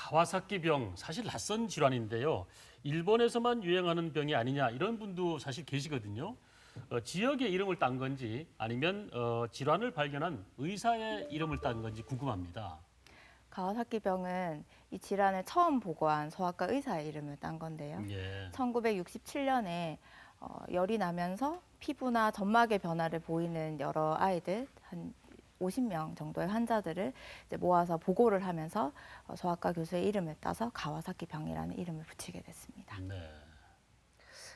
가와사키 병 사실 낯선 질환인데요. 일본에서만 유행하는 병이 아니냐 이런 분도 사실 계시거든요. 지역의 이름을 딴 건지 아니면 질환을 발견한 의사의 이름을 딴 건지 궁금합니다. 가와사키병은 이 질환을 처음 보고한 소아과 의사의 이름을 딴 건데요. 예. 1967년에 열이 나면서 피부나 점막의 변화를 보이는 여러 아이들, 한 50명 정도의 환자들을 이제 모아서 보고를 하면서 소아과 교수의 이름을 따서 가와사키병이라는 이름을 붙이게 됐습니다. 네.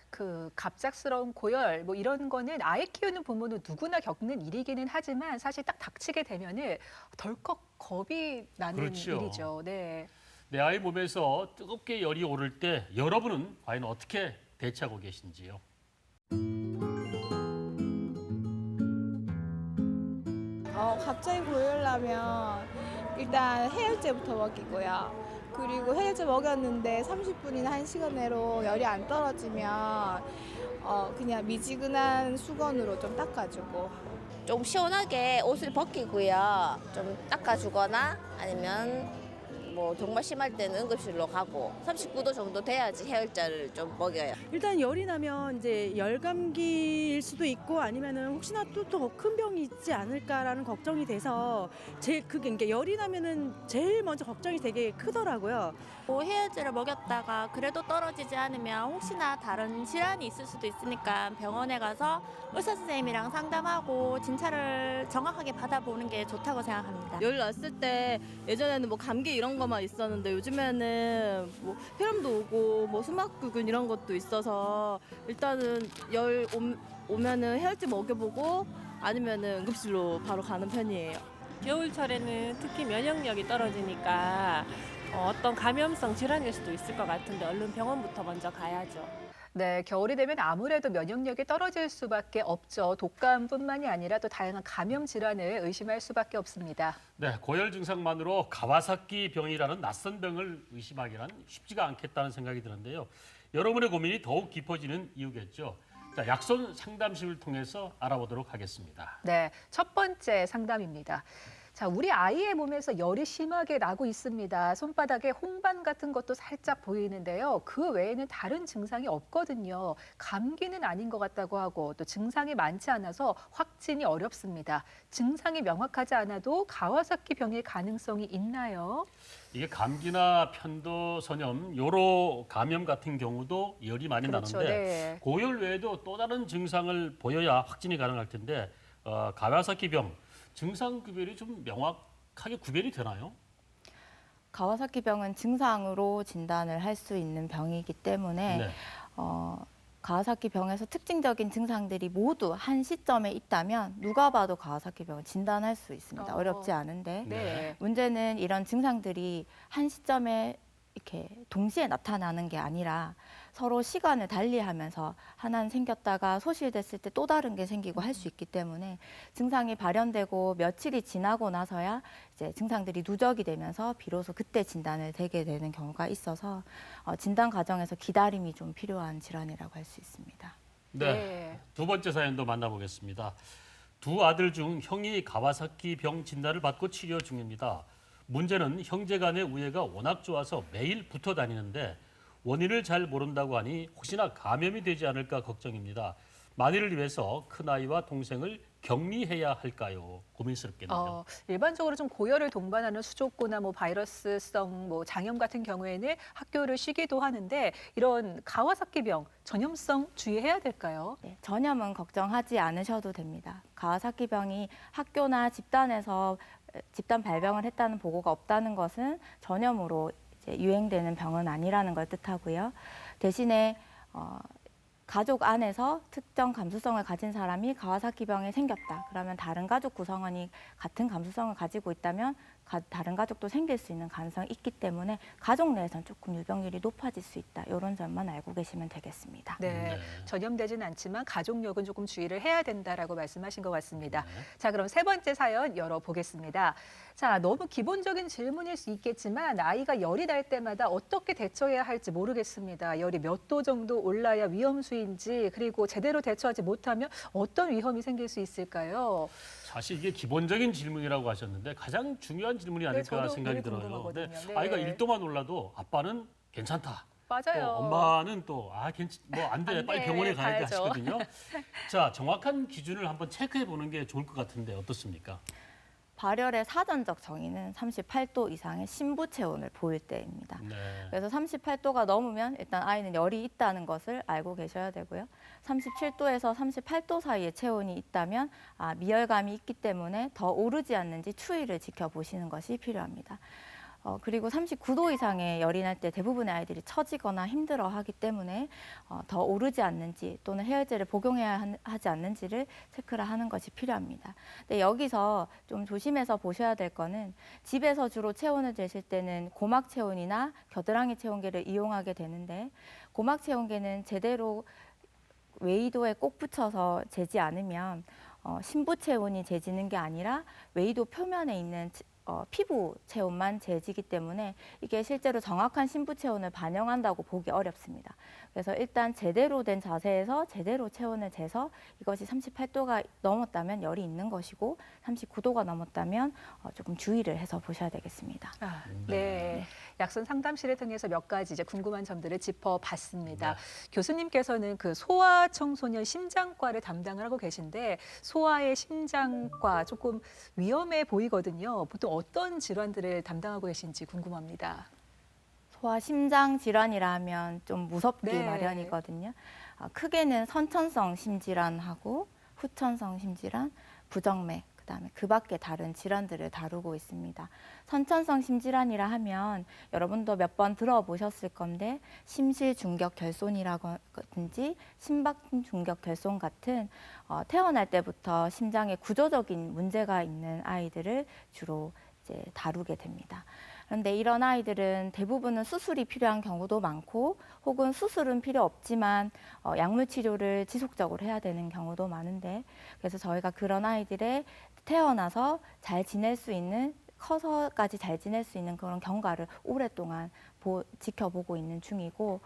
그 갑작스러운 고열 뭐 이런 거는 아이 키우는 부모는 누구나 겪는 일이기는 하지만 사실 딱 닥치게 되면은 덜컥 겁이 나는 그렇죠. 일이죠. 네. 내 아이 몸에서 뜨겁게 열이 오를 때 여러분은 과연 어떻게 대처하고 계신지요? 갑자기 고열나면 일단 해열제부터 먹이고요. 그리고 해열제 먹였는데 30분이나 1시간 내로 열이 안 떨어지면 그냥 미지근한 수건으로 좀 닦아주고. 좀 시원하게 옷을 벗기고요. 좀 닦아주거나 아니면 뭐 정말 심할 때는 응급실로 가고 39도 정도 돼야지 해열제를 좀 먹여요. 일단 열이 나면 이제 열감기일 수도 있고 아니면은 혹시나 또 더 큰 병이 있지 않을까라는 걱정이 돼서 그러니까 열이 나면은 제일 먼저 걱정이 되게 크더라고요. 뭐 해열제를 먹였다가 그래도 떨어지지 않으면 혹시나 다른 질환이 있을 수도 있으니까 병원에 가서 의사 선생님이랑 상담하고 진찰을 정확하게 받아보는 게 좋다고 생각합니다. 열 났을 때 예전에는 뭐 감기 이런 거만 있었는데 요즘에는 뭐 폐렴도 오고 뭐 수막구균 이런 것도 있어서 일단은 열 오면은 해열제 먹여보고 아니면은 응급실로 바로 가는 편이에요. 겨울철에는 특히 면역력이 떨어지니까 어떤 감염성 질환일 수도 있을 것 같은데 얼른 병원부터 먼저 가야죠. 네, 겨울이 되면 아무래도 면역력이 떨어질 수밖에 없죠. 독감뿐만이 아니라 또 다양한 감염 질환을 의심할 수밖에 없습니다. 네, 고열 증상만으로 가와사키병이라는 낯선 병을 의심하기란 쉽지가 않겠다는 생각이 드는데요. 여러분의 고민이 더욱 깊어지는 이유겠죠. 자, 약손 상담실을 통해서 알아보도록 하겠습니다. 네, 첫 번째 상담입니다. 자, 우리 아이의 몸에서 열이 심하게 나고 있습니다. 손바닥에 홍반 같은 것도 살짝 보이는데요. 그 외에는 다른 증상이 없거든요. 감기는 아닌 것 같다고 하고 또 증상이 많지 않아서 확진이 어렵습니다. 증상이 명확하지 않아도 가와사키 병일 가능성이 있나요? 이게 감기나 편도선염, 요로 감염 같은 경우도 열이 많이 그렇죠, 나는데 네. 고열 외에도 또 다른 증상을 보여야 확진이 가능할 텐데 가와사키병 증상 구별이 좀 명확하게 구별이 되나요? 가와사키병은 증상으로 진단을 할 수 있는 병이기 때문에 네. 가와사키병에서 특징적인 증상들이 모두 한 시점에 있다면 누가 봐도 가와사키병을 진단할 수 있습니다. 어렵지 않은데 네. 문제는 이런 증상들이 한 시점에 이렇게 동시에 나타나는 게 아니라 서로 시간을 달리하면서 하나는 생겼다가 소실됐을 때 또 다른 게 생기고 할 수 있기 때문에 증상이 발현되고 며칠이 지나고 나서야 이제 증상들이 누적이 되면서 비로소 그때 진단을 되게 되는 경우가 있어서 진단 과정에서 기다림이 좀 필요한 질환이라고 할 수 있습니다. 네. 두 번째 사연도 만나보겠습니다. 두 아들 중 형이 가와사키병 진단을 받고 치료 중입니다. 문제는 형제 간의 우애가 워낙 좋아서 매일 붙어 다니는데 원인을 잘 모른다고 하니 혹시나 감염이 되지 않을까 걱정입니다. 만일을 위해서 큰아이와 동생을 격리해야 할까요? 고민스럽겠네요. 일반적으로 좀 고열을 동반하는 수족고나 뭐 바이러스성 뭐 장염 같은 경우에는 학교를 쉬기도 하는데 이런 가와사키병 전염성 주의해야 될까요? 네, 전염은 걱정하지 않으셔도 됩니다. 가와사키병이 학교나 집단에서 집단 발병을 했다는 보고가 없다는 것은 전염으로 이제 유행되는 병은 아니라는 걸 뜻하고요. 대신에 가족 안에서 특정 감수성을 가진 사람이 가와사키병이 생겼다. 그러면 다른 가족 구성원이 같은 감수성을 가지고 있다면 다른 가족도 생길 수 있는 가능성이 있기 때문에 가족 내에서는 조금 유병률이 높아질 수 있다. 이런 점만 알고 계시면 되겠습니다. 네, 전염되진 않지만 가족력은 조금 주의를 해야 된다라고 말씀하신 것 같습니다. 네. 자, 그럼 세 번째 사연 열어보겠습니다. 자, 너무 기본적인 질문일 수 있겠지만 아이가 열이 날 때마다 어떻게 대처해야 할지 모르겠습니다. 열이 몇 도 정도 올라야 위험 수위인지 그리고 제대로 대처하지 못하면 어떤 위험이 생길 수 있을까요? 사실 이게 기본적인 질문이라고 하셨는데 가장 중요한 질문이 아닐까 저도 생각이 늘 들어요. 궁금하거든요. 네. 아이가 1도만 올라도 아빠는 괜찮다. 맞아요. 엄마는 또 안 돼. 안 빨리 돼. 병원에 가야지 가야죠. 하시거든요. 자, 정확한 기준을 한번 체크해 보는 게 좋을 것 같은데 어떻습니까? 발열의 사전적 정의는 38도 이상의 심부 체온을 보일 때입니다. 네. 그래서 38도가 넘으면 일단 아이는 열이 있다는 것을 알고 계셔야 되고요. 37도에서 38도 사이의 체온이 있다면 미열감이 있기 때문에 더 오르지 않는지 추이를 지켜보시는 것이 필요합니다. 그리고 39도 이상의 열이 날 때 대부분의 아이들이 처지거나 힘들어하기 때문에 더 오르지 않는지 또는 해열제를 복용해야 하지 않는지를 체크를 하는 것이 필요합니다. 근데 여기서 좀 조심해서 보셔야 될 거는 집에서 주로 체온을 재실 때는 고막 체온이나 겨드랑이 체온계를 이용하게 되는데 고막 체온계는 제대로 웨이도에 꼭 붙여서 재지 않으면 심부 체온이 재지는 게 아니라 웨이도 표면에 있는 피부 체온만 재지기 때문에 이게 실제로 정확한 심부 체온을 반영한다고 보기 어렵습니다. 그래서 일단 제대로 된 자세에서 제대로 체온을 재서 이것이 38도가 넘었다면 열이 있는 것이고 39도가 넘었다면 조금 주의를 해서 보셔야 되겠습니다. 네. 약선 상담실을 통해서 몇 가지 이제 궁금한 점들을 짚어봤습니다. 네. 교수님께서는 그 소아 청소년 심장과를 담당을 하고 계신데 소아의 심장과 조금 위험해 보이거든요. 보통 어떤 질환들을 담당하고 계신지 궁금합니다. 소아 심장 질환이라 하면 좀 무섭기 네. 마련이거든요. 크게는 선천성 심질환하고 후천성 심질환, 부정맥, 그다음에 그 밖에 다른 질환들을 다루고 있습니다. 선천성 심질환이라 하면 여러분도 몇 번 들어보셨을 건데 심실중격결손이라든지 심박중격결손 같은 태어날 때부터 심장에 구조적인 문제가 있는 아이들을 주로 이제 다루게 됩니다. 그런데 이런 아이들은 대부분은 수술이 필요한 경우도 많고 혹은 수술은 필요 없지만 약물 치료를 지속적으로 해야 되는 경우도 많은데 그래서 저희가 그런 아이들의 태어나서 잘 지낼 수 있는 커서까지 잘 지낼 수 있는 그런 경과를 오랫동안 지켜보고 있는 중이고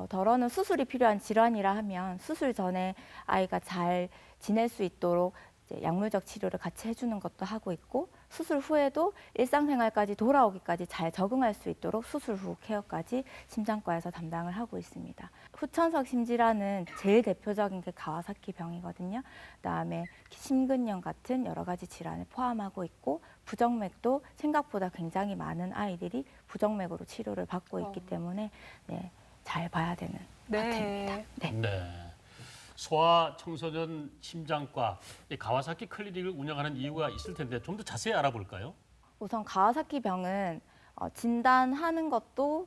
더러는 수술이 필요한 질환이라 하면 수술 전에 아이가 잘 지낼 수 있도록 이제 약물적 치료를 같이 해주는 것도 하고 있고 수술 후에도 일상생활까지 돌아오기까지 잘 적응할 수 있도록 수술 후 케어까지 심장과에서 담당을 하고 있습니다. 후천성 심질환은 제일 대표적인 게 가와사키 병이거든요. 그다음에 심근염 같은 여러 가지 질환을 포함하고 있고 부정맥도 생각보다 굉장히 많은 아이들이 부정맥으로 치료를 받고 있기 때문에 잘 봐야 되는 파트입니다. 네. 소아 청소년 심장과 이 가와사키 클리닉을 운영하는 이유가 있을 텐데 좀 더 자세히 알아볼까요? 우선 가와사키 병은 진단하는 것도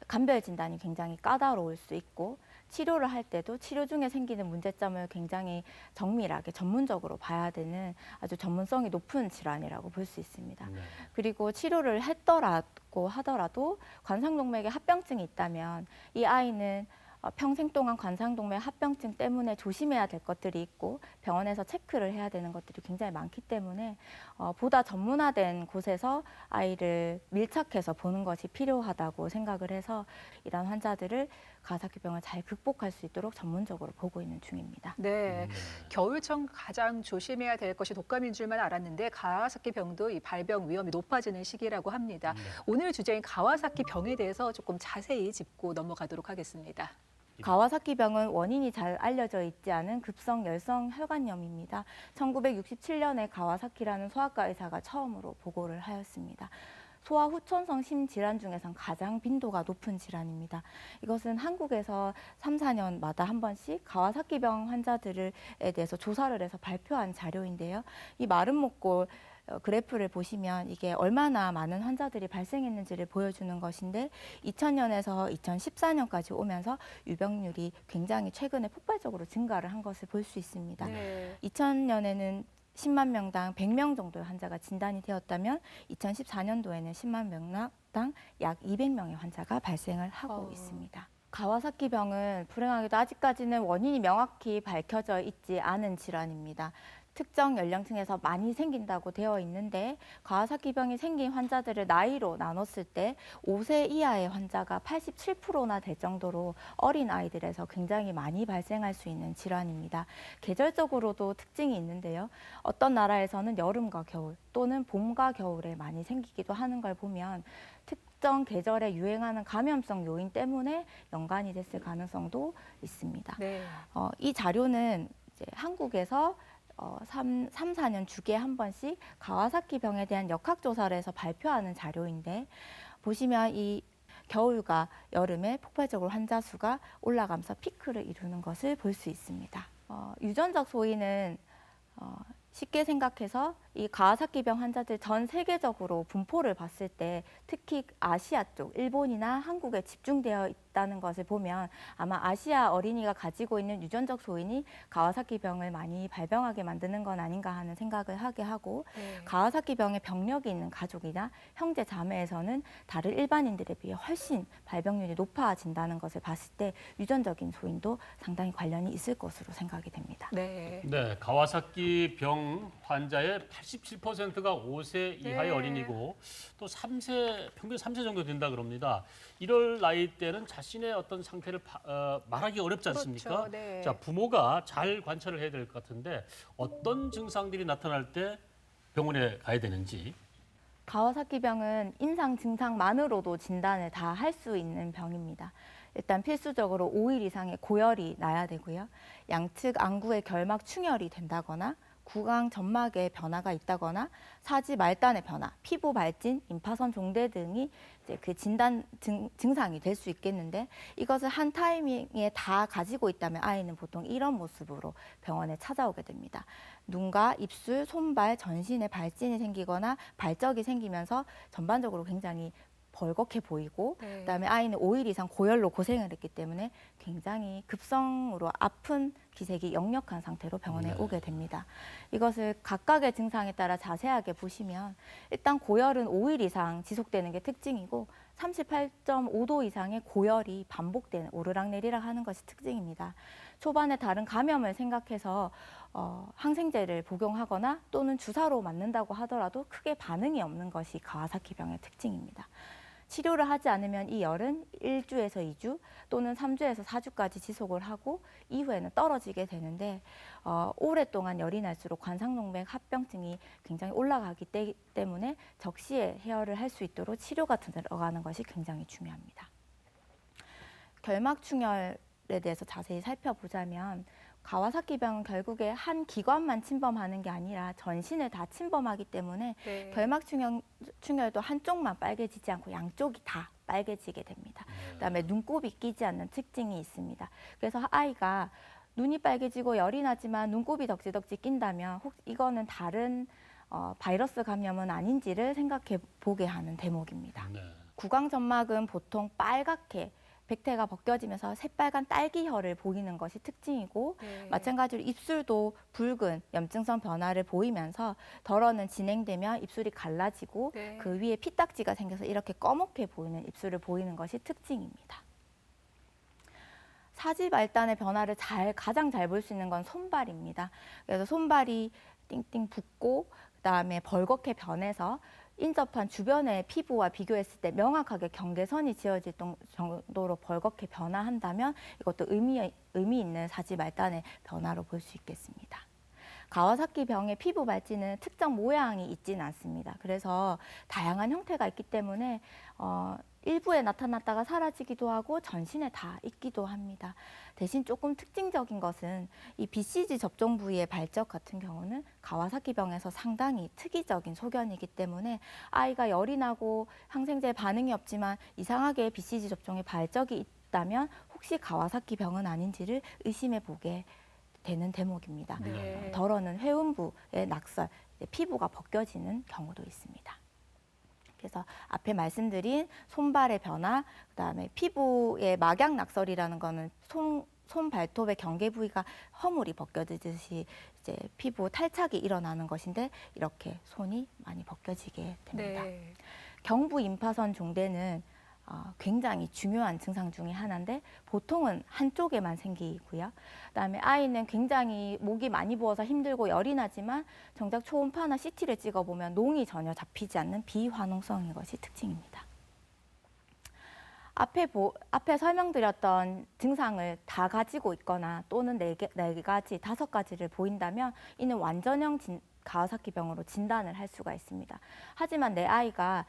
감별 진단이 굉장히 까다로울 수 있고 치료를 할 때도 치료 중에 생기는 문제점을 굉장히 정밀하게 전문적으로 봐야 되는 아주 전문성이 높은 질환이라고 볼 수 있습니다. 네. 그리고 치료를 했더라고 하더라도 관상동맥에 합병증이 있다면 이 아이는 평생 동안 관상동맥 합병증 때문에 조심해야 될 것들이 있고 병원에서 체크를 해야 되는 것들이 굉장히 많기 때문에 보다 전문화된 곳에서 아이를 밀착해서 보는 것이 필요하다고 생각을 해서 이런 환자들을 가와사키병을 잘 극복할 수 있도록 전문적으로 보고 있는 중입니다. 네, 겨울철 가장 조심해야 될 것이 독감인 줄만 알았는데 가와사키 병도 이 발병 위험이 높아지는 시기라고 합니다. 오늘 주제인 가와사키 병에 대해서 조금 자세히 짚고 넘어가도록 하겠습니다. 가와사키 병은 원인이 잘 알려져 있지 않은 급성 열성 혈관염입니다. 1967년에 가와사키라는 소아과 의사가 처음으로 보고를 하였습니다. 소아 후천성 심질환 중에선 가장 빈도가 높은 질환입니다. 이것은 한국에서 3, 4년마다 한 번씩 가와사키병 환자들에 대해서 조사를 해서 발표한 자료인데요. 이 마른 목골 그래프를 보시면 이게 얼마나 많은 환자들이 발생했는지를 보여주는 것인데 2000년에서 2014년까지 오면서 유병률이 굉장히 최근에 폭발적으로 증가를 한 것을 볼 수 있습니다. 2000년에는 10만 명당 100명 정도의 환자가 진단이 되었다면 2014년도에는 10만 명당 약 200명의 환자가 발생을 하고 있습니다. 가와사키 병은 불행하게도 아직까지는 원인이 명확히 밝혀져 있지 않은 질환입니다. 특정 연령층에서 많이 생긴다고 되어 있는데 가와사키병이 생긴 환자들을 나이로 나눴을 때 5세 이하의 환자가 87%나 될 정도로 어린 아이들에서 굉장히 많이 발생할 수 있는 질환입니다. 계절적으로도 특징이 있는데요. 어떤 나라에서는 여름과 겨울 또는 봄과 겨울에 많이 생기기도 하는 걸 보면 특정 계절에 유행하는 감염성 요인 때문에 연관이 됐을 가능성도 있습니다. 네. 이 자료는 이제 한국에서 4년 주기에 한 번씩 가와사키 병에 대한 역학조사를 해서 발표하는 자료인데 보시면 이 겨울과 여름에 폭발적으로 환자 수가 올라가면서 피크를 이루는 것을 볼 수 있습니다. 유전적 소인은 쉽게 생각해서 이 가와사키병 환자들 전 세계적으로 분포를 봤을 때 특히 아시아 쪽, 일본이나 한국에 집중되어 있다는 것을 보면 아마 아시아 어린이가 가지고 있는 유전적 소인이 가와사키병을 많이 발병하게 만드는 건 아닌가 하는 생각을 하게 하고 가와사키병에 병력이 있는 가족이나 형제 자매에서는 다른 일반인들에 비해 훨씬 발병률이 높아진다는 것을 봤을 때 유전적인 소인도 상당히 관련이 있을 것으로 생각이 됩니다. 네. 네, 가와사키 병 환자의 87%가 5세 이하의 네. 어린이고 또 3세, 평균 3세 정도 된다 그럽니다. 이럴 나이 때는 자신의 어떤 상태를 말하기 어렵지 않습니까? 그렇죠. 네. 자, 부모가 잘 관찰을 해야 될 것 같은데 어떤 증상들이 나타날 때 병원에 가야 되는지. 가와사키병은 임상 증상만으로도 진단을 다 할 수 있는 병입니다. 일단 필수적으로 5일 이상의 고열이 나야 되고요. 양측 안구의 결막 충혈이 된다거나 구강 점막에 변화가 있다거나 사지 말단의 변화, 피부 발진, 임파선 종대 등이 이제 그 진단 증상이 될 수 있겠는데 이것을 한 타이밍에 다 가지고 있다면 아이는 보통 이런 모습으로 병원에 찾아오게 됩니다. 눈과 입술, 손발, 전신에 발진이 생기거나 발적이 생기면서 전반적으로 굉장히 벌겋게 보이고 그다음에 아이는 5일 이상 고열로 고생을 했기 때문에 굉장히 급성으로 아픈 기색이 역력한 상태로 병원에 오게 됩니다. 이것을 각각의 증상에 따라 자세하게 보시면 일단 고열은 5일 이상 지속되는 게 특징이고 38.5도 이상의 고열이 반복되는 오르락내리락 하는 것이 특징입니다. 초반에 다른 감염을 생각해서 항생제를 복용하거나 또는 주사로 맞는다고 하더라도 크게 반응이 없는 것이 가와사키병의 특징입니다. 치료를 하지 않으면 이 열은 1주에서 2주 또는 3주에서 4주까지 지속을 하고 이후에는 떨어지게 되는데 오랫동안 열이 날수록 관상동맥 합병증이 굉장히 올라가기 때문에 적시에 헤어를 할 수 있도록 치료가 들어가는 것이 굉장히 중요합니다. 결막충혈에 대해서 자세히 살펴보자면 가와사키병은 결국에 한 기관만 침범하는 게 아니라 전신을 다 침범하기 때문에 결막충혈도 한쪽만 빨개지지 않고 양쪽이 다 빨개지게 됩니다. 그다음에 눈곱이 끼지 않는 특징이 있습니다. 그래서 아이가 눈이 빨개지고 열이 나지만 눈곱이 덕지덕지 낀다면 혹 이거는 다른 바이러스 감염은 아닌지를 생각해 보게 하는 대목입니다. 구강 점막은 보통 빨갛게 백태가 벗겨지면서 새빨간 딸기혈을 보이는 것이 특징이고 마찬가지로 입술도 붉은 염증성 변화를 보이면서 덜어는 진행되면 입술이 갈라지고 그 위에 피딱지가 생겨서 이렇게 검게 보이는 입술을 보이는 것이 특징입니다. 사지 말단의 변화를 가장 잘 볼 수 있는 건 손발입니다. 그래서 손발이 띵띵 붓고 그다음에 벌겋게 변해서 인접한 주변의 피부와 비교했을 때 명확하게 경계선이 지어질 정도로 벌겋게 변화한다면 이것도 의미 있는 사지 말단의 변화로 볼 수 있겠습니다. 가와사키 병의 피부 발진은 특정 모양이 있지는 않습니다. 그래서 다양한 형태가 있기 때문에 일부에 나타났다가 사라지기도 하고 전신에 다 있기도 합니다. 대신 조금 특징적인 것은 이 BCG 접종 부위의 발적 같은 경우는 가와사키 병에서 상당히 특이적인 소견이기 때문에 아이가 열이 나고 항생제에 반응이 없지만 이상하게 BCG 접종에 발적이 있다면 혹시 가와사키 병은 아닌지를 의심해 보게 되는 대목입니다. 덜어는 회음부의 낙설, 피부가 벗겨지는 경우도 있습니다. 그래서 앞에 말씀드린 손발의 변화, 그다음에 피부의 막약 낙설이라는 거는 손 발톱의 경계 부위가 허물이 벗겨지듯이 이제 피부 탈착이 일어나는 것인데 이렇게 손이 많이 벗겨지게 됩니다. 경부 임파선 종대는 굉장히 중요한 증상 중에 하나인데 보통은 한쪽에만 생기고요. 그다음에 아이는 굉장히 목이 많이 부어서 힘들고 열이 나지만 정작 초음파나 CT를 찍어보면 농이 전혀 잡히지 않는 비환웅성인 것이 특징입니다. 앞에 설명드렸던 증상을 다 가지고 있거나 또는 네 가지, 5가지를 보인다면 이는 완전형 가와사키병으로 진단을 할 수가 있습니다. 하지만 내 아이가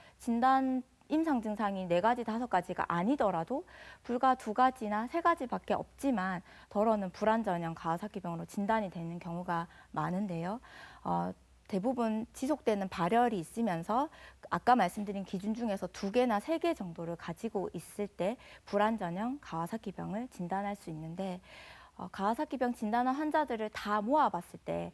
임상 증상이 4가지, 5가지가 아니더라도 불과 2가지나 3가지밖에 없지만 덜어는 불완전형 가와사키병으로 진단이 되는 경우가 많은데요. 대부분 지속되는 발열이 있으면서 아까 말씀드린 기준 중에서 2개나 3개 정도를 가지고 있을 때 불완전형 가와사키병을 진단할 수 있는데 가와사키병 진단한 환자들을 다 모아봤을 때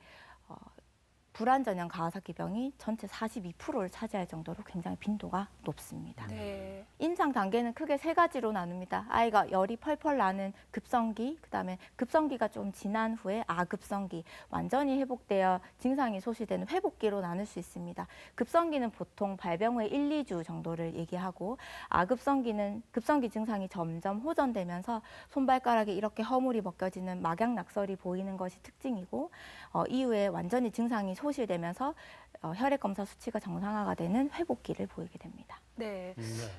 불완전형 가와사키병이 전체 42%를 차지할 정도로 굉장히 빈도가 높습니다. 네. 임상 단계는 크게 3가지로 나눕니다. 아이가 열이 펄펄 나는 급성기, 그다음에 급성기가 좀 지난 후에 아급성기, 완전히 회복되어 증상이 소실되는 회복기로 나눌 수 있습니다. 급성기는 보통 발병 후에 1, 2주 정도를 얘기하고 아급성기는 급성기 증상이 점점 호전되면서 손발가락에 이렇게 허물이 벗겨지는 막양낙설이 보이는 것이 특징이고 이후에 완전히 증상이 소실되면서 혈액검사 수치가 정상화가 되는 회복기를 보이게 됩니다. 네.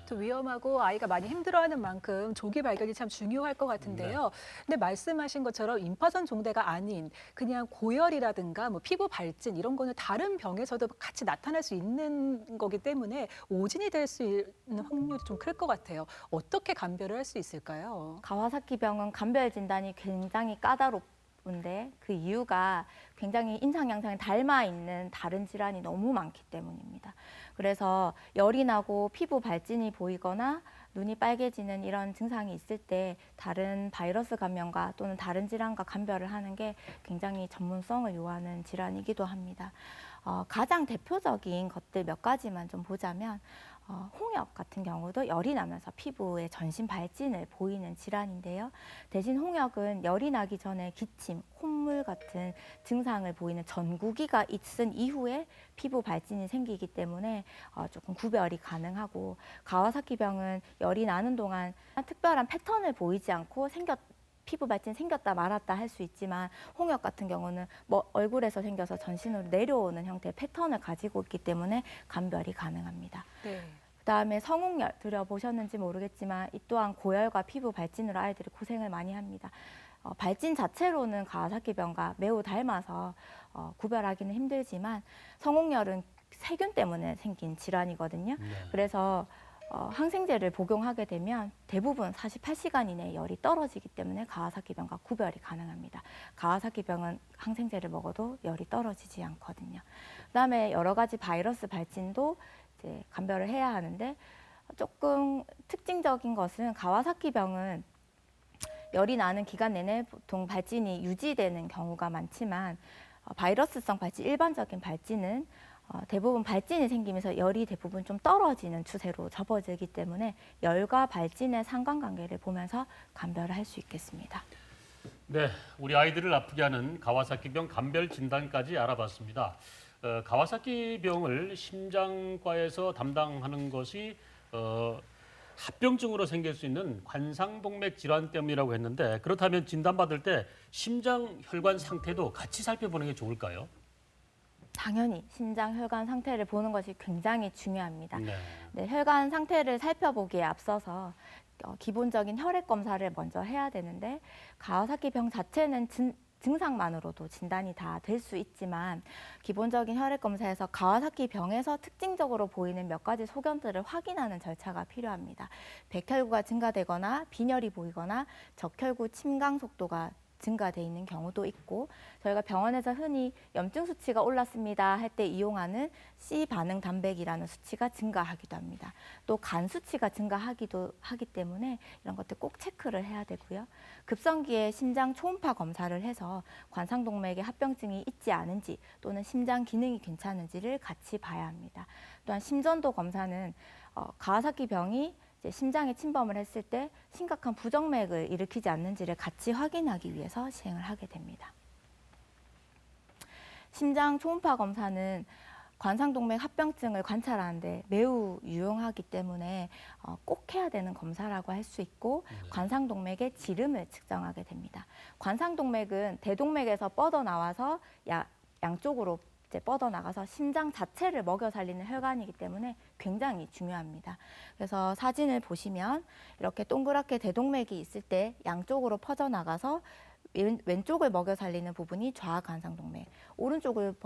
좀 위험하고 아이가 많이 힘들어하는 만큼 조기 발견이 참 중요할 것 같은데요. 근데 말씀하신 것처럼 임파선 종대가 아닌 그냥 고열이라든가 뭐 피부 발진 이런 거는 다른 병에서도 같이 나타날 수 있는 거기 때문에 오진이 될 수 있는 확률이 좀 클 것 같아요. 어떻게 감별을 할 수 있을까요? 가와사키병은 감별 진단이 굉장히 까다롭은데 그 이유가 굉장히 임상 양상에 닮아 있는 다른 질환이 너무 많기 때문입니다. 그래서 열이 나고 피부 발진이 보이거나 눈이 빨개지는 이런 증상이 있을 때 다른 바이러스 감염과 또는 다른 질환과 감별을 하는 게 굉장히 전문성을 요하는 질환이기도 합니다. 가장 대표적인 것들 몇 가지만 좀 보자면 홍역 같은 경우도 열이 나면서 피부에 전신 발진을 보이는 질환인데요. 대신 홍역은 열이 나기 전에 기침, 콧물 같은 증상을 보이는 전구기가 있은 이후에 피부 발진이 생기기 때문에 조금 구별이 가능하고 가와사키병은 열이 나는 동안 특별한 패턴을 보이지 않고 피부 발진 생겼다 말았다 할 수 있지만 홍역 같은 경우는 얼굴에서 생겨서 전신으로 내려오는 형태의 패턴을 가지고 있기 때문에 감별이 가능합니다. 네. 그다음에 성홍열 들어보셨는지 모르겠지만 이 또한 고열과 피부 발진으로 아이들이 고생을 많이 합니다. 발진 자체로는 가와사키병과 매우 닮아서 구별하기는 힘들지만 성홍열은 세균 때문에 생긴 질환이거든요. 그래서 항생제를 복용하게 되면 대부분 48시간 이내에 열이 떨어지기 때문에 가와사키병과 구별이 가능합니다. 가와사키병은 항생제를 먹어도 열이 떨어지지 않거든요. 그다음에 여러 가지 바이러스 발진도 이제 감별을 해야 하는데 조금 특징적인 것은 가와사키병은 열이 나는 기간 내내 보통 발진이 유지되는 경우가 많지만 바이러스성 발진, 일반적인 발진은 대부분 발진이 생기면서 열이 대부분 좀 떨어지는 추세로 접어들기 때문에 열과 발진의 상관관계를 보면서 감별을 할 수 있겠습니다. 네, 우리 아이들을 아프게 하는 가와사키병 감별 진단까지 알아봤습니다. 가와사키병을 심장과에서 담당하는 것이 합병증으로 생길 수 있는 관상동맥 질환 때문이라고 했는데 그렇다면 진단받을 때 심장 혈관 상태도 같이 살펴보는 게 좋을까요? 당연히 심장 혈관 상태를 보는 것이 굉장히 중요합니다. 네, 혈관 상태를 살펴보기에 앞서서 기본적인 혈액 검사를 먼저 해야 되는데 가와사키병 자체는 증상만으로도 진단이 다 될 수 있지만 기본적인 혈액 검사에서 가와사키병에서 특징적으로 보이는 몇 가지 소견들을 확인하는 절차가 필요합니다. 백혈구가 증가되거나 빈혈이 보이거나 적혈구 침강 속도가 증가돼 있는 경우도 있고 저희가 병원에서 흔히 염증 수치가 올랐습니다 할 때 이용하는 C 반응 단백이라는 수치가 증가하기도 합니다. 또 간 수치가 증가하기도 하기 때문에 이런 것들 꼭 체크를 해야 되고요. 급성기에 심장 초음파 검사를 해서 관상동맥에 합병증이 있지 않은지 또는 심장 기능이 괜찮은지를 같이 봐야 합니다. 또한 심전도 검사는 가와사키병이 심장에 침범을 했을 때 심각한 부정맥을 일으키지 않는지를 같이 확인하기 위해서 시행을 하게 됩니다. 심장 초음파 검사는 관상동맥 합병증을 관찰하는데 매우 유용하기 때문에 꼭 해야 되는 검사라고 할 수 있고 관상동맥의 지름을 측정하게 됩니다. 관상동맥은 대동맥에서 뻗어나와서 양쪽으로 이제 뻗어나가서 심장 자체를 먹여 살리는 혈관이기 때문에 굉장히 중요합니다. 그래서 사진을 보시면 이렇게 동그랗게 대동맥이 있을 때 양쪽으로 퍼져나가서 왼쪽을 먹여 살리는 부분이 좌관상동맥, 오른쪽을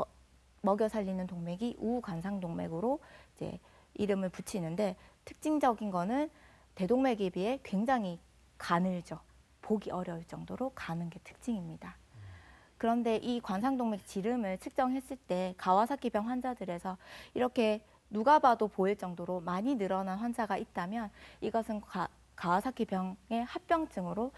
먹여 살리는 동맥이 우관상동맥으로 이제 이름을 붙이는데 특징적인 거는 대동맥에 비해 굉장히 가늘죠. 보기 어려울 정도로 가는 게 특징입니다. 그런데 이 관상동맥 지름을 측정했을 때 가와사키병 환자들에서 이렇게 누가 봐도 보일 정도로 많이 늘어난 환자가 있다면 이것은 가와사키병의 합병증으로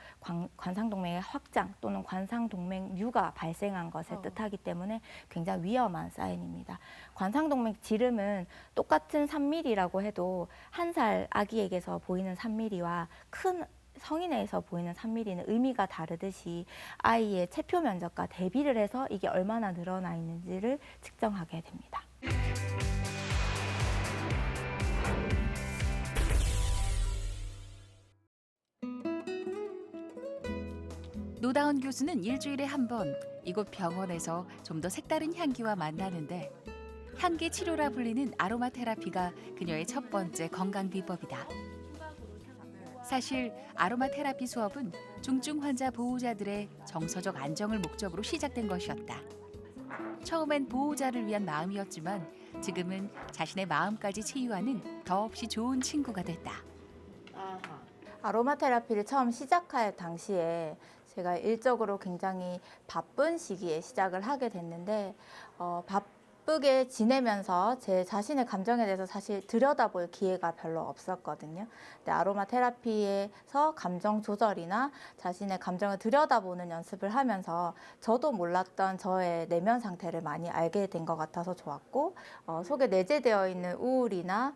관상동맥의 확장 또는 관상동맥류가 발생한 것을 뜻하기 때문에 굉장히 위험한 사인입니다. 관상동맥 지름은 똑같은 3mm라고 해도 1살 아기에게서 보이는 3mm와 큰 성인에서 보이는 3mm는 의미가 다르듯이 아이의 체표 면적과 대비를 해서 이게 얼마나 늘어나 있는지를 측정하게 됩니다. 노다운 교수는 일주일에 한 번 이곳 병원에서 좀 더 색다른 향기와 만나는데 향기 치료라 불리는 아로마 테라피가 그녀의 첫 번째 건강 비법이다. 사실 아로마 테라피 수업은 중증 환자 보호자들의 정서적 안정을 목적으로 시작된 것이었다. 처음엔 보호자를 위한 마음이었지만 지금은 자신의 마음까지 치유하는 더없이 좋은 친구가 됐다. 아로마 테라피를 처음 시작할 당시에 제가 일적으로 굉장히 바쁜 시기에 시작을 하게 됐는데 바쁘게 지내면서 제 자신의 감정에 대해서 사실 들여다볼 기회가 별로 없었거든요. 근데 아로마 테라피에서 감정 조절이나 자신의 감정을 들여다보는 연습을 하면서 저도 몰랐던 저의 내면 상태를 많이 알게 된 것 같아서 좋았고 속에 내재되어 있는 우울이나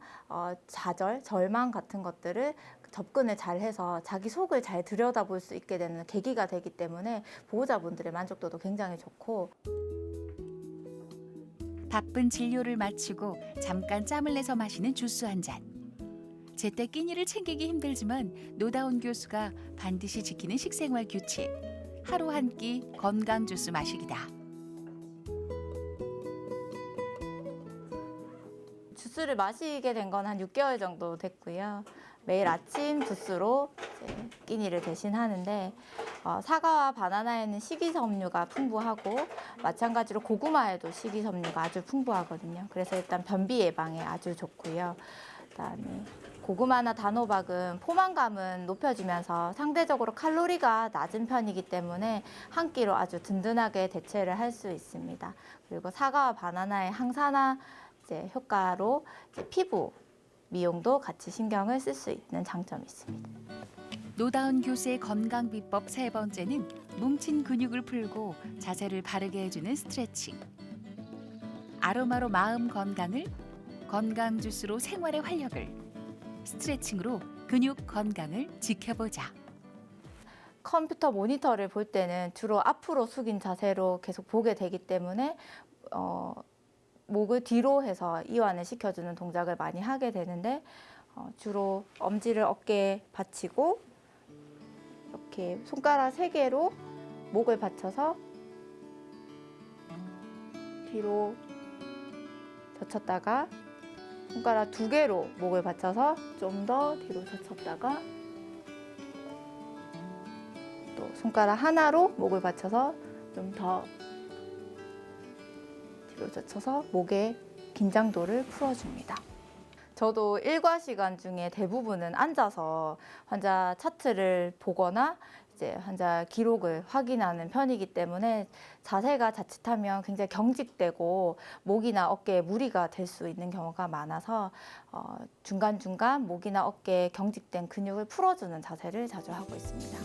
좌절, 절망 같은 것들을 접근을 잘 해서 자기 속을 잘 들여다볼 수 있게 되는 계기가 되기 때문에 보호자분들의 만족도도 굉장히 좋고 바쁜 진료를 마치고 잠깐 짬을 내서 마시는 주스 한 잔. 제때 끼니를 챙기기 힘들지만 노다운 교수가 반드시 지키는 식생활 규칙. 하루 한 끼 건강 주스 마시기다. 주스를 마시게 된 건 한 6개월 정도 됐고요. 매일 아침 주스로 이제 끼니를 대신하는데 사과와 바나나에는 식이섬유가 풍부하고 마찬가지로 고구마에도 식이섬유가 아주 풍부하거든요. 그래서 일단 변비 예방에 아주 좋고요. 그다음에 고구마나 단호박은 포만감은 높여주면서 상대적으로 칼로리가 낮은 편이기 때문에 한 끼로 아주 든든하게 대체를 할 수 있습니다. 그리고 사과와 바나나의 항산화 효과로 피부 미용도 같이 신경을 쓸 수 있는 장점이 있습니다. 노다운 교수의 건강 비법 세 번째는 뭉친 근육을 풀고 자세를 바르게 해주는 스트레칭. 아로마로 마음 건강을, 건강 주스로 생활의 활력을, 스트레칭으로 근육 건강을 지켜보자. 컴퓨터 모니터를 볼 때는 주로 앞으로 숙인 자세로 계속 보게 되기 때문에 목을 뒤로 해서 이완을 시켜주는 동작을 많이 하게 되는데 주로 엄지를 어깨에 받치고 이렇게 손가락 3개로 목을 받쳐서 뒤로 젖혔다가 손가락 2개로 목을 받쳐서 좀 더 뒤로 젖혔다가 또 손가락 하나로 목을 받쳐서 좀 더 뒤로 젖혀서 목의 긴장도를 풀어줍니다. 저도 일과 시간 중에 대부분은 앉아서 환자 차트를 보거나 이제 환자 기록을 확인하는 편이기 때문에 자세가 자칫하면 굉장히 경직되고 목이나 어깨에 무리가 될 수 있는 경우가 많아서 중간중간 목이나 어깨에 경직된 근육을 풀어주는 자세를 자주 하고 있습니다.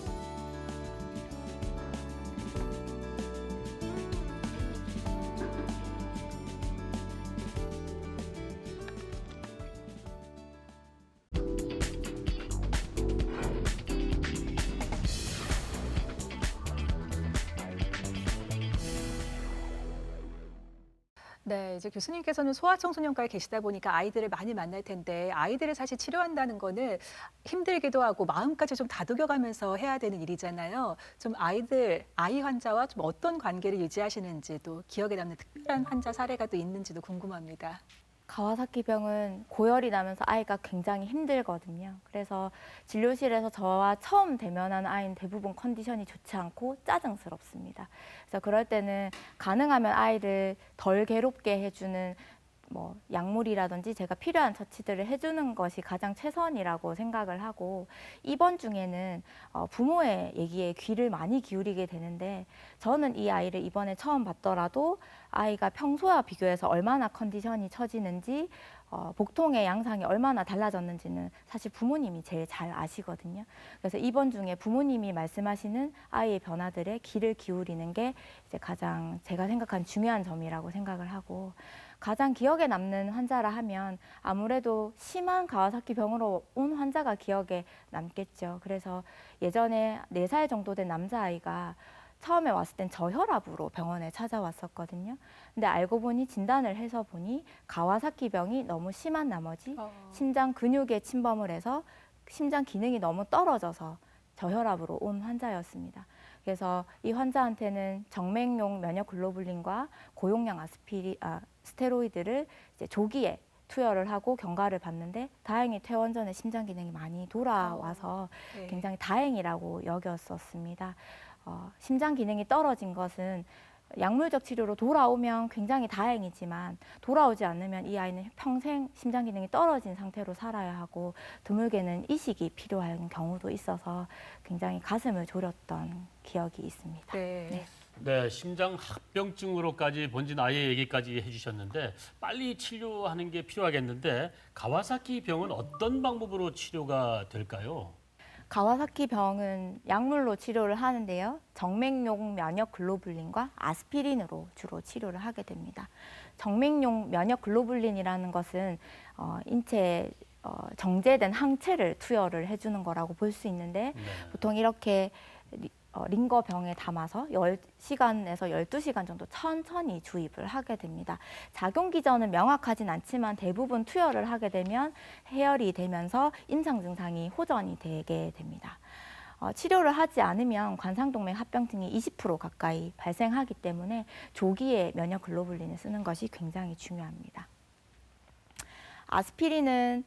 네, 이제 교수님께서는 소아청소년과에 계시다 보니까 아이들을 많이 만날 텐데 아이들을 사실 치료한다는 거는 힘들기도 하고 마음까지 좀 다독여가면서 해야 되는 일이잖아요. 좀 아이 환자와 좀 어떤 관계를 유지하시는지 또 기억에 남는 특별한 환자 사례가 또 있는지도 궁금합니다. 가와사키병은 고열이 나면서 아이가 굉장히 힘들거든요. 그래서 진료실에서 저와 처음 대면하는 아이는 대부분 컨디션이 좋지 않고 짜증스럽습니다. 그래서 그럴 때는 가능하면 아이를 덜 괴롭게 해주는 뭐 약물이라든지 제가 필요한 처치들을 해주는 것이 가장 최선이라고 생각을 하고, 입원 중에는 부모의 얘기에 귀를 많이 기울이게 되는데, 저는 이 아이를 이번에 처음 봤더라도 아이가 평소와 비교해서 얼마나 컨디션이 처지는지, 복통의 양상이 얼마나 달라졌는지는 사실 부모님이 제일 잘 아시거든요. 그래서 입원 중에 부모님이 말씀하시는 아이의 변화들에 귀를 기울이는 게 이제 가장 제가 생각한 중요한 점이라고 생각을 하고, 가장 기억에 남는 환자라 하면 아무래도 심한 가와사키 병으로 온 환자가 기억에 남겠죠. 그래서 예전에 4살 정도 된 남자아이가 처음에 왔을 땐 저혈압으로 병원에 찾아왔었거든요. 근데 알고 보니 진단을 해서 보니 가와사키 병이 너무 심한 나머지 심장 근육에 침범을 해서 심장 기능이 너무 떨어져서 저혈압으로 온 환자였습니다. 그래서 이 환자한테는 정맥용 면역글로불린과 고용량 스테로이드를 이제 조기에 투여를 하고 경과를 봤는데, 다행히 퇴원 전에 심장 기능이 많이 돌아와서 네. 굉장히 다행이라고 여겼었습니다. 심장 기능이 떨어진 것은 약물적 치료로 돌아오면 굉장히 다행이지만, 돌아오지 않으면 이 아이는 평생 심장 기능이 떨어진 상태로 살아야 하고 드물게는 이식이 필요한 경우도 있어서 굉장히 가슴을 졸였던 기억이 있습니다. 네. 네, 심장 합병증으로까지 번진 아이의 얘기까지 해주셨는데 빨리 치료하는 게 필요하겠는데, 가와사키 병은 어떤 방법으로 치료가 될까요? 가와사키 병은 약물로 치료를 하는데요. 정맥용 면역글로불린과 아스피린으로 주로 치료를 하게 됩니다. 정맥용 면역글로불린이라는 것은 인체에 정제된 항체를 투여를 해주는 거라고 볼 수 있는데, 보통 이렇게 링거병에 담아서 10시간에서 12시간 정도 천천히 주입을 하게 됩니다. 작용 기전은 명확하진 않지만 대부분 투여를 하게 되면 해열이 되면서 임상 증상이 호전이 되게 됩니다. 치료를 하지 않으면 관상동맥 합병증이 20% 가까이 발생하기 때문에 조기에 면역글로불린을 쓰는 것이 굉장히 중요합니다. 아스피린은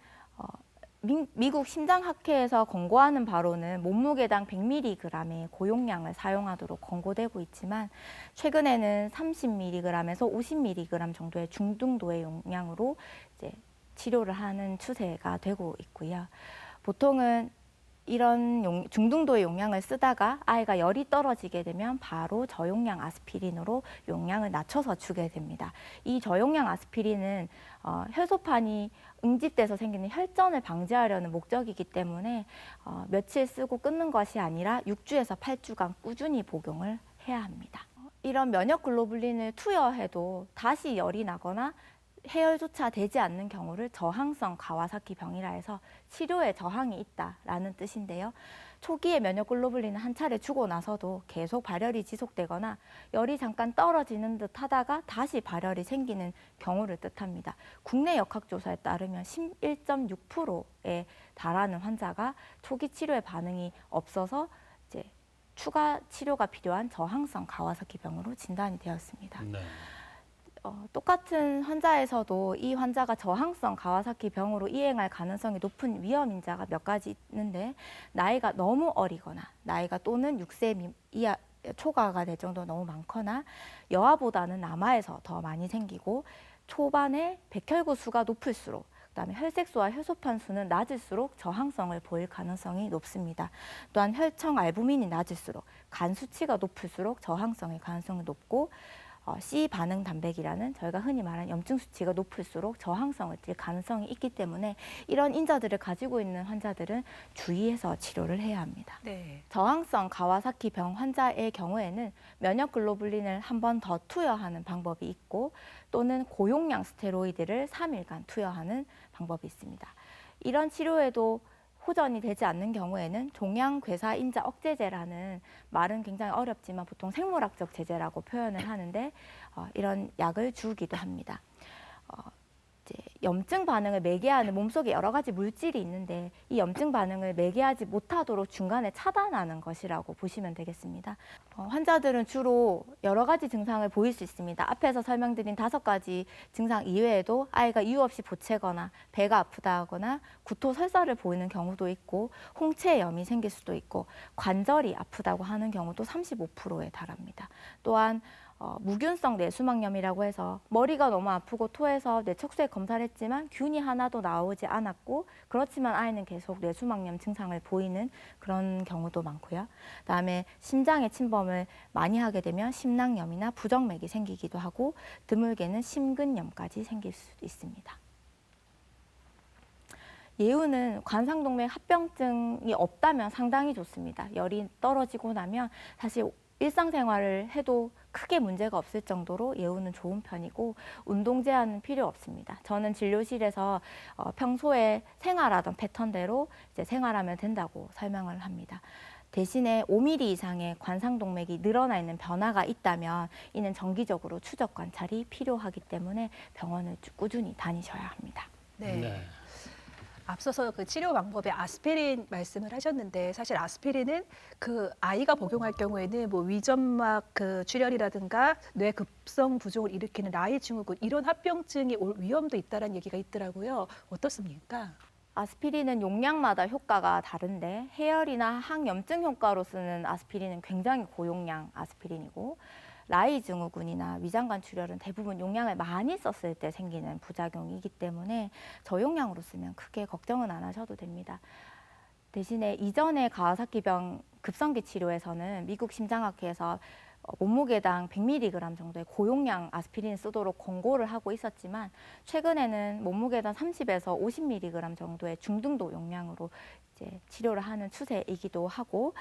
미국 심장학회에서 권고하는 바로는 몸무게당 100mg의 고용량을 사용하도록 권고되고 있지만, 최근에는 30mg에서 50mg 정도의 중등도의 용량으로 이제 치료를 하는 추세가 되고 있고요. 보통은 이런 중등도의 용량을 쓰다가 아이가 열이 떨어지게 되면 바로 저용량 아스피린으로 용량을 낮춰서 주게 됩니다. 이 저용량 아스피린은 혈소판이 응집돼서 생기는 혈전을 방지하려는 목적이기 때문에 며칠 쓰고 끊는 것이 아니라 6주에서 8주간 꾸준히 복용을 해야 합니다. 이런 면역글로불린을 투여해도 다시 열이 나거나 해열조차 되지 않는 경우를 저항성 가와사키 병이라 해서 치료에 저항이 있다라는 뜻인데요. 초기에 면역글로불린을 한 차례 주고 나서도 계속 발열이 지속되거나 열이 잠깐 떨어지는 듯 하다가 다시 발열이 생기는 경우를 뜻합니다. 국내 역학조사에 따르면 11.6%에 달하는 환자가 초기 치료에 반응이 없어서 이제 추가 치료가 필요한 저항성 가와사키 병으로 진단이 되었습니다. 네. 똑같은 환자에서도 이 환자가 저항성 가와사키 병으로 이행할 가능성이 높은 위험 인자가 몇 가지 있는데, 나이가 너무 어리거나 나이가 또는 6세 이하 초과가 될 정도로 너무 많거나 여아보다는 남아에서 더 많이 생기고, 초반에 백혈구 수가 높을수록, 그다음에 혈색소와 혈소판 수는 낮을수록 저항성을 보일 가능성이 높습니다. 또한 혈청 알부민이 낮을수록, 간 수치가 높을수록 저항성의 가능성이 높고, C 반응 단백이라는 저희가 흔히 말하는 염증 수치가 높을수록 저항성을 띨 가능성이 있기 때문에 이런 인자들을 가지고 있는 환자들은 주의해서 치료를 해야 합니다. 네. 저항성 가와사키 병 환자의 경우에는 면역글로불린을 한 번 더 투여하는 방법이 있고, 또는 고용량 스테로이드를 3일간 투여하는 방법이 있습니다. 이런 치료에도 호전이 되지 않는 경우에는 종양괴사인자 억제제라는 말은 굉장히 어렵지만 보통 생물학적 제제라고 표현을 하는데 이런 약을 주기도 합니다. 이제 염증 반응을 매개하는 몸속에 여러 가지 물질이 있는데 이 염증 반응을 매개하지 못하도록 중간에 차단하는 것이라고 보시면 되겠습니다. 환자들은 주로 여러 가지 증상을 보일 수 있습니다. 앞에서 설명드린 5가지 증상 이외에도 아이가 이유 없이 보채거나 배가 아프다거나 구토 설사를 보이는 경우도 있고 홍채염이 생길 수도 있고 관절이 아프다고 하는 경우도 35%에 달합니다. 또한 무균성 뇌수막염이라고 해서 머리가 너무 아프고 토해서 뇌척수에 검사를 했지만 균이 하나도 나오지 않았고 그렇지만 아이는 계속 뇌수막염 증상을 보이는 그런 경우도 많고요. 그다음에 심장에 침범을 많이 하게 되면 심낭염이나 부정맥이 생기기도 하고 드물게는 심근염까지 생길 수도 있습니다. 예후는 관상동맥 합병증이 없다면 상당히 좋습니다. 열이 떨어지고 나면 사실 일상생활을 해도 크게 문제가 없을 정도로 예후는 좋은 편이고 운동 제한은 필요 없습니다. 저는 진료실에서 평소에 생활하던 패턴대로 이제 생활하면 된다고 설명을 합니다. 대신에 5mm 이상의 관상동맥이 늘어나 있는 변화가 있다면 이는 정기적으로 추적 관찰이 필요하기 때문에 병원을 꾸준히 다니셔야 합니다. 네. 앞서서 그 치료 방법에 아스피린 말씀을 하셨는데 사실 아스피린은 그 아이가 복용할 경우에는 뭐 위점막 그 출혈이라든가 뇌 급성 부종을 일으키는 라이 증후군 이런 합병증이 올 위험도 있다는 얘기가 있더라고요. 어떻습니까? 아스피린은 용량마다 효과가 다른데 해열이나 항염증 효과로 쓰는 아스피린은 굉장히 고용량 아스피린이고 라이 증후군이나 위장관 출혈은 대부분 용량을 많이 썼을 때 생기는 부작용이기 때문에 저용량으로 쓰면 크게 걱정은 안 하셔도 됩니다. 대신에 이전의 가와사키병 급성기 치료에서는 미국 심장학회에서 몸무게당 100mg 정도의 고용량 아스피린 쓰도록 권고를 하고 있었지만 최근에는 몸무게당 30에서 50mg 정도의 중등도 용량으로 이제 치료를 하는 추세이기도 하고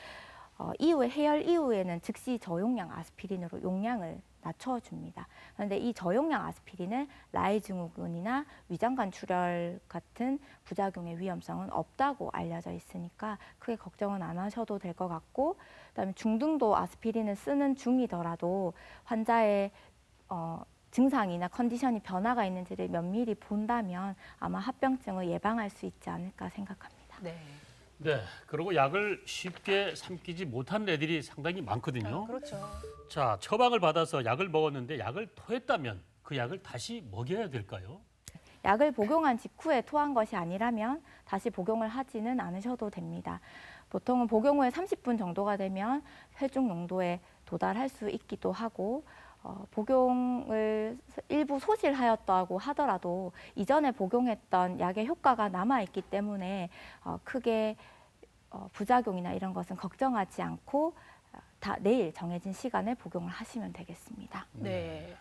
이후에 해열 이후에는 즉시 저용량 아스피린으로 용량을 낮춰줍니다. 그런데 이 저용량 아스피린은 라이 증후군이나 위장관 출혈 같은 부작용의 위험성은 없다고 알려져 있으니까 크게 걱정은 안 하셔도 될 것 같고 그다음에 중등도 아스피린을 쓰는 중이더라도 환자의 증상이나 컨디션이 변화가 있는지를 면밀히 본다면 아마 합병증을 예방할 수 있지 않을까 생각합니다. 네, 그리고 약을 쉽게 삼키지 못하는 애들이 상당히 많거든요. 그렇죠. 자, 처방을 받아서 약을 먹었는데 약을 토했다면 그 약을 다시 먹여야 될까요? 약을 복용한 직후에 토한 것이 아니라면 다시 복용을 하지는 않으셔도 됩니다. 보통은 복용 후에 30분 정도가 되면 혈중 농도에 도달할 수 있기도 하고 복용을 일부 소실하였다고 하더라도 이전에 복용했던 약의 효과가 남아있기 때문에 크게 부작용이나 이런 것은 걱정하지 않고 내일 정해진 시간에 복용을 하시면 되겠습니다. 네.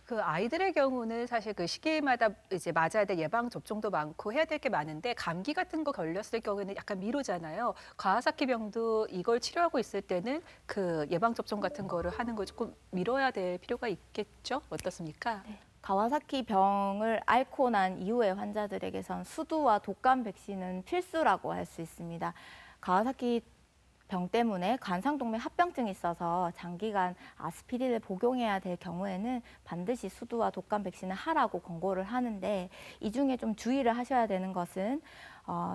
그 아이들의 경우는 사실 그 시기마다 이제 맞아야 될 예방 접종도 많고 해야 될 게 많은데 감기 같은 거 걸렸을 경우에는 약간 미루잖아요. 가와사키병도 이걸 치료하고 있을 때는 그 예방 접종 같은 거를 하는 거 조금 미뤄야 될 필요가 있겠죠? 어떻습니까? 네. 가와사키 병을 앓고 난 이후의 환자들에게선 수두와 독감 백신은 필수라고 할 수 있습니다. 가와사키 병 때문에 관상동맥 합병증이 있어서 장기간 아스피린을 복용해야 될 경우에는 반드시 수두와 독감 백신을 하라고 권고를 하는데 이 중에 좀 주의를 하셔야 되는 것은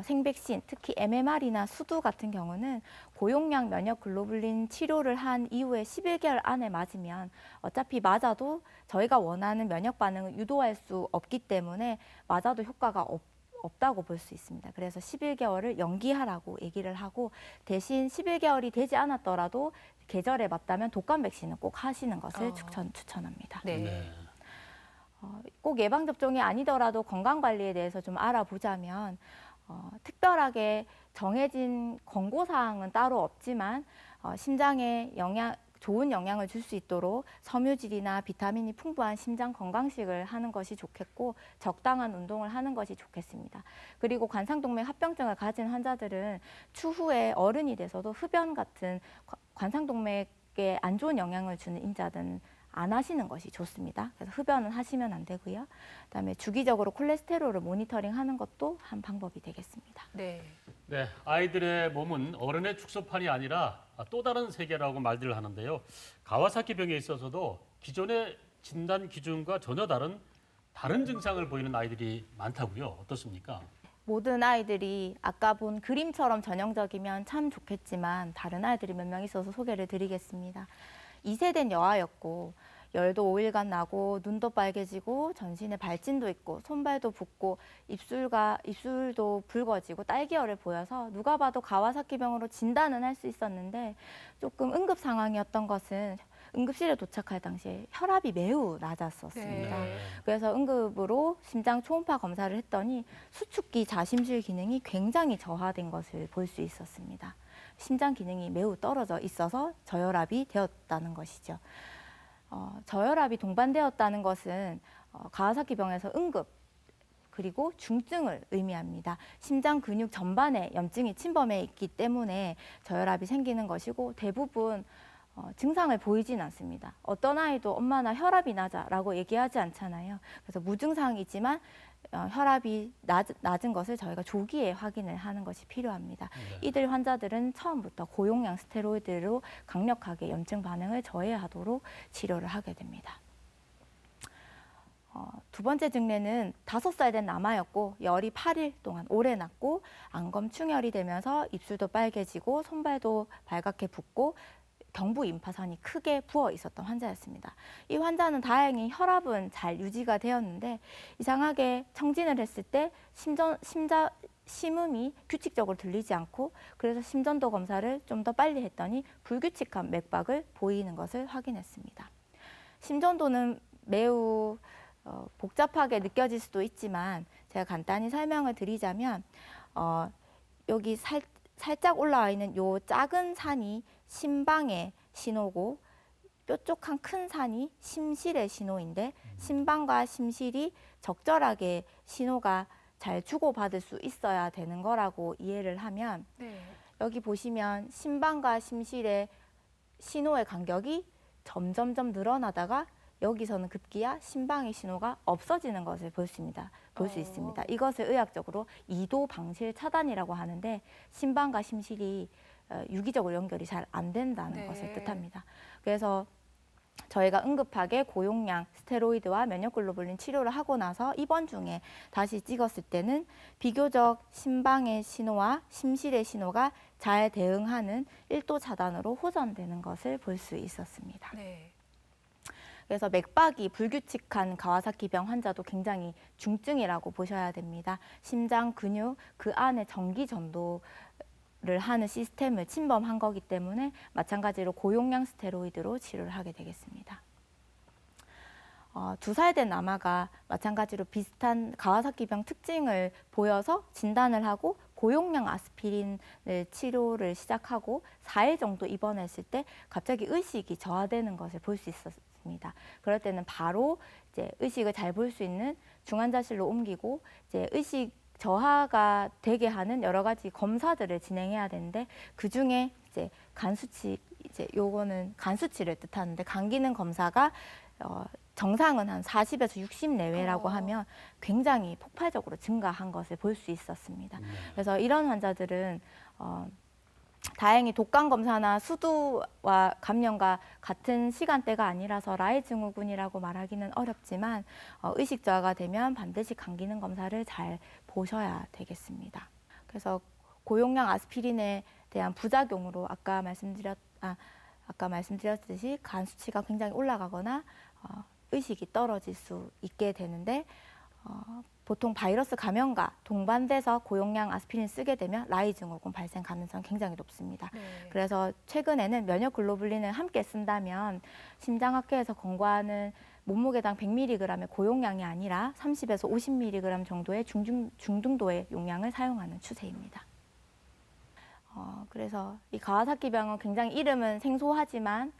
생백신, 특히 MMR이나 수두 같은 경우는 고용량 면역 글로불린 치료를 한 이후에 11개월 안에 맞으면 어차피 맞아도 저희가 원하는 면역 반응을 유도할 수 없기 때문에 맞아도 효과가 없다고 볼 수 있습니다. 그래서 11개월을 연기하라고 얘기를 하고 대신 11개월이 되지 않았더라도 계절에 맞다면 독감 백신은 꼭 하시는 것을 추천합니다. 네. 꼭 예방접종이 아니더라도 건강관리에 대해서 좀 알아보자면 특별하게 정해진 권고사항은 따로 없지만 심장에 좋은 영향을 줄 수 있도록 섬유질이나 비타민이 풍부한 심장 건강식을 하는 것이 좋겠고 적당한 운동을 하는 것이 좋겠습니다. 그리고 관상동맥 합병증을 가진 환자들은 추후에 어른이 돼서도 흡연 같은 관상동맥에 안 좋은 영향을 주는 인자든 안 하시는 것이 좋습니다. 그래서 흡연은 하시면 안 되고요. 그다음에 주기적으로 콜레스테롤을 모니터링하는 것도 한 방법이 되겠습니다. 네. 네, 아이들의 몸은 어른의 축소판이 아니라 또 다른 세계라고 말들을 하는데요. 가와사키 병에 있어서도 기존의 진단 기준과 전혀 다른 증상을 보이는 아이들이 많다고요. 어떻습니까? 모든 아이들이 아까 본 그림처럼 전형적이면 참 좋겠지만 다른 아이들이 몇 명 있어서 소개를 드리겠습니다. 2세된 여아였고 열도 5일간 나고 눈도 빨개지고 전신에 발진도 있고 손발도 붓고 입술도 붉어지고 딸기열을 보여서 누가 봐도 가와사키병으로 진단은 할 수 있었는데 조금 응급 상황이었던 것은 응급실에 도착할 당시에 혈압이 매우 낮았었습니다. 네. 그래서 응급으로 심장 초음파 검사를 했더니 수축기 자심실 기능이 굉장히 저하된 것을 볼 수 있었습니다. 심장 기능이 매우 떨어져 있어서 저혈압이 되었다는 것이죠. 저혈압이 동반되었다는 것은 가와사키병에서 응급 그리고 중증을 의미합니다. 심장 근육 전반에 염증이 침범해 있기 때문에 저혈압이 생기는 것이고 대부분 증상을 보이진 않습니다. 어떤 아이도 엄마 나 혈압이 낮아라고 얘기하지 않잖아요. 그래서 무증상이지만 혈압이 낮은 것을 저희가 조기에 확인을 하는 것이 필요합니다. 네. 이들 환자들은 처음부터 고용량 스테로이드로 강력하게 염증 반응을 저해하도록 치료를 하게 됩니다. 두 번째 증례는 5살 된 남아였고 열이 8일 동안 오래 났고 안검충혈이 되면서 입술도 빨개지고 손발도 발갛게 붓고 경부 임파선이 크게 부어 있었던 환자였습니다. 이 환자는 다행히 혈압은 잘 유지가 되었는데 이상하게 청진을 했을 때 심음이 규칙적으로 들리지 않고 그래서 심전도 검사를 좀 더 빨리 했더니 불규칙한 맥박을 보이는 것을 확인했습니다. 심전도는 매우 복잡하게 느껴질 수도 있지만 제가 간단히 설명을 드리자면 여기 살짝 올라와 있는 요 작은 산이 심방의 신호고 뾰족한 큰 산이 심실의 신호인데 심방과 심실이 적절하게 신호가 잘 주고받을 수 있어야 되는 거라고 이해를 하면 네. 여기 보시면 심방과 심실의 신호의 간격이 점점점 늘어나다가 여기서는 급기야 심방의 신호가 없어지는 것을 볼 수 있습니다. 이것을 의학적으로 이도 방실 차단이라고 하는데 심방과 심실이 유기적으로 연결이 잘 안 된다는 네. 것을 뜻합니다. 그래서 저희가 응급하게 고용량 스테로이드와 면역글로불린 치료를 하고 나서 입원 중에 다시 찍었을 때는 비교적 심방의 신호와 심실의 신호가 잘 대응하는 1도 차단으로 호전되는 것을 볼 수 있었습니다. 네. 그래서 맥박이 불규칙한 가와사키병 환자도 굉장히 중증이라고 보셔야 됩니다. 심장 근육 그 안에 전기 전도를 하는 시스템을 침범한 거기 때문에 마찬가지로 고용량 스테로이드로 치료를 하게 되겠습니다. 2살 된 남아가 마찬가지로 비슷한 가와사키병 특징을 보여서 진단을 하고 고용량 아스피린을 치료를 시작하고 4일 정도 입원했을 때 갑자기 의식이 저하되는 것을 볼 수 있었습니다. 그럴 때는 바로 이제 의식을 잘 볼 수 있는 중환자실로 옮기고 이제 의식 저하가 되게 하는 여러 가지 검사들을 진행해야 되는데 그 중에 이제 간 수치 요거는 간 수치를 뜻하는데 간 기능 검사가 정상은 한 40에서 60 내외라고 하면 굉장히 폭발적으로 증가한 것을 볼 수 있었습니다. 그래서 이런 환자들은 다행히 독감 검사나 수두와 감염과 같은 시간대가 아니라서 라이 증후군이라고 말하기는 어렵지만 의식 저하가 되면 반드시 간 기능 검사를 잘 보셔야 되겠습니다. 그래서 고용량 아스피린에 대한 부작용으로 아까 말씀드렸듯이 간 수치가 굉장히 올라가거나 의식이 떨어질 수 있게 되는데 보통 바이러스 감염과 동반돼서 고용량 아스피린 쓰게 되면 라이 증후군 발생 가능성이 굉장히 높습니다. 네. 그래서 최근에는 면역 글로불린을 함께 쓴다면 심장학회에서 권고하는 몸무게당 100mg의 고용량이 아니라 30에서 50mg 정도의 중등도의 용량을 사용하는 추세입니다. 그래서 이 가와사키병은 굉장히 이름은 생소하지만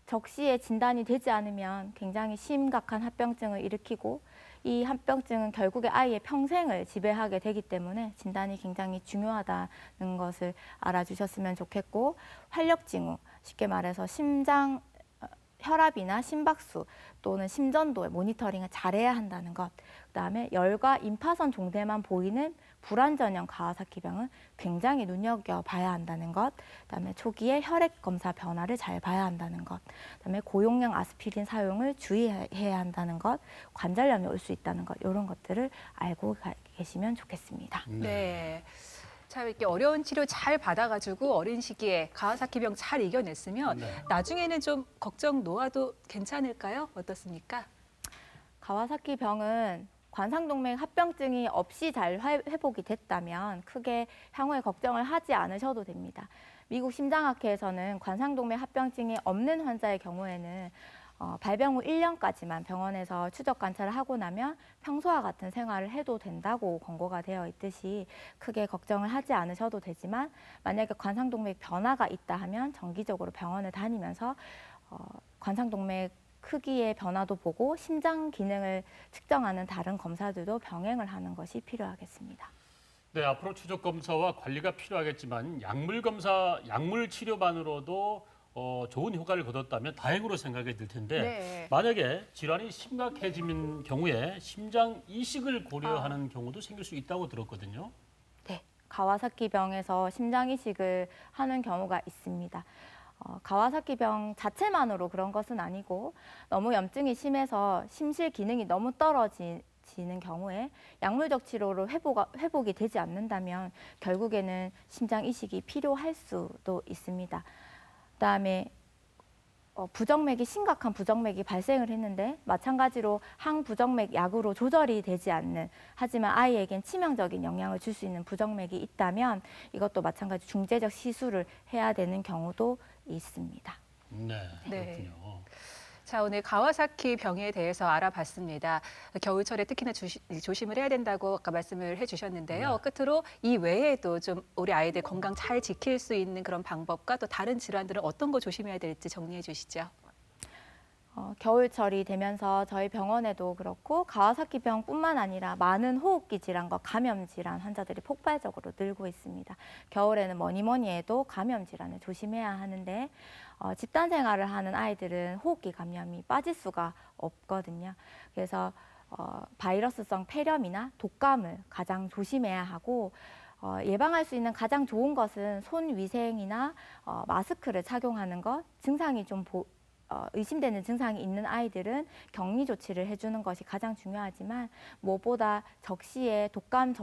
적시에 진단이 되지 않으면 굉장히 심각한 합병증을 일으키고 이 합병증은 결국에 아이의 평생을 지배하게 되기 때문에 진단이 굉장히 중요하다는 것을 알아주셨으면 좋겠고 활력증후, 쉽게 말해서 심장 혈압이나 심박수 또는 심전도의 모니터링을 잘해야 한다는 것. 그다음에 열과 임파선 종대만 보이는 불안전형 가와사키병은 굉장히 눈여겨봐야 한다는 것. 그다음에 초기에 혈액 검사 변화를 잘 봐야 한다는 것. 그다음에 고용량 아스피린 사용을 주의해야 한다는 것. 관절염이 올 수 있다는 것. 이런 것들을 알고 계시면 좋겠습니다. 네. 자, 이렇게 어려운 치료 잘 받아가지고 어린 시기에 가와사키병 잘 이겨냈으면 나중에는 좀 걱정 놓아도 괜찮을까요? 어떻습니까? 가와사키병은 관상동맥 합병증이 없이 잘 회복이 됐다면 크게 향후에 걱정을 하지 않으셔도 됩니다. 미국 심장학회에서는 관상동맥 합병증이 없는 환자의 경우에는 발병 후 1년까지만 병원에서 추적 관찰을 하고 나면 평소와 같은 생활을 해도 된다고 권고가 되어 있듯이 크게 걱정을 하지 않으셔도 되지만 만약에 관상동맥 변화가 있다 하면 정기적으로 병원을 다니면서 관상동맥 크기의 변화도 보고 심장 기능을 측정하는 다른 검사들도 병행을 하는 것이 필요하겠습니다. 네, 앞으로 추적 검사와 관리가 필요하겠지만 약물 검사, 약물 치료만으로도 좋은 효과를 거뒀다면 다행으로 생각이 들 텐데 네. 만약에 질환이 심각해지는 경우에 심장 이식을 고려하는 경우도 생길 수 있다고 들었거든요. 네, 가와사키병에서 심장 이식을 하는 경우가 있습니다. 가와사키병 자체만으로 그런 것은 아니고 너무 염증이 심해서 심실 기능이 너무 떨어지는 경우에 약물적 치료로 회복이 되지 않는다면 결국에는 심장 이식이 필요할 수도 있습니다. 그다음에 심각한 부정맥이 발생을 했는데 마찬가지로 항부정맥 약으로 조절이 되지 않는 하지만 아이에겐 치명적인 영향을 줄 수 있는 부정맥이 있다면 이것도 마찬가지 중재적 시술을 해야 되는 경우도 있습니다. 네, 네. 그렇군요. 자, 오늘 가와사키 병에 대해서 알아봤습니다. 겨울철에 특히나 조심을 해야 된다고 아까 말씀을 해주셨는데요. 끝으로 이 외에도 좀 우리 아이들 건강 잘 지킬 수 있는 그런 방법과 또 다른 질환들은 어떤 거 조심해야 될지 정리해 주시죠. 겨울철이 되면서 저희 병원에도 그렇고 가와사키병뿐만 아니라 많은 호흡기 질환과 감염 질환 환자들이 폭발적으로 늘고 있습니다. 겨울에는 뭐니 해도 감염 질환을 조심해야 하는데 집단 생활을 하는 아이들은 호흡기 감염이 빠질 수가 없거든요. 그래서 바이러스성 폐렴이나 독감을 가장 조심해야 하고 예방할 수 있는 가장 좋은 것은 손 위생이나 마스크를 착용하는 것, 증상이 좀 의심되는 증상이 있는 아이들은 격리 조치를 해주는 것이 가장 중요하지만 무엇보다 적시에 독감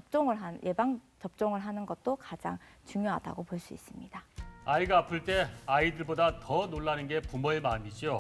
예방 접종을 하는 것도 가장 중요하다고 볼 수 있습니다. 아이가 아플 때 아이들보다 더 놀라는 게 부모의 마음이죠.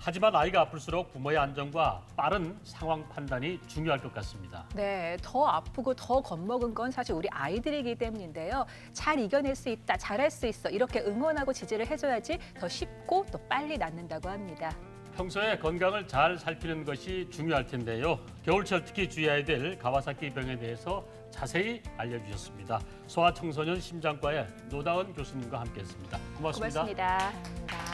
하지만 아이가 아플수록 부모의 안전과 빠른 상황 판단이 중요할 것 같습니다. 네, 더 아프고 더 겁먹은 건 사실 우리 아이들이기 때문인데요. 잘 이겨낼 수 있다, 잘할 수 있어 이렇게 응원하고 지지를 해줘야지 더 쉽고 또 빨리 낫는다고 합니다. 평소에 건강을 잘 살피는 것이 중요할 텐데요. 겨울철 특히 주의해야 될 가와사키 병에 대해서 자세히 알려주셨습니다. 소아청소년 심장과의 노다은 교수님과 함께했습니다. 고맙습니다. 고맙습니다. 감사합니다.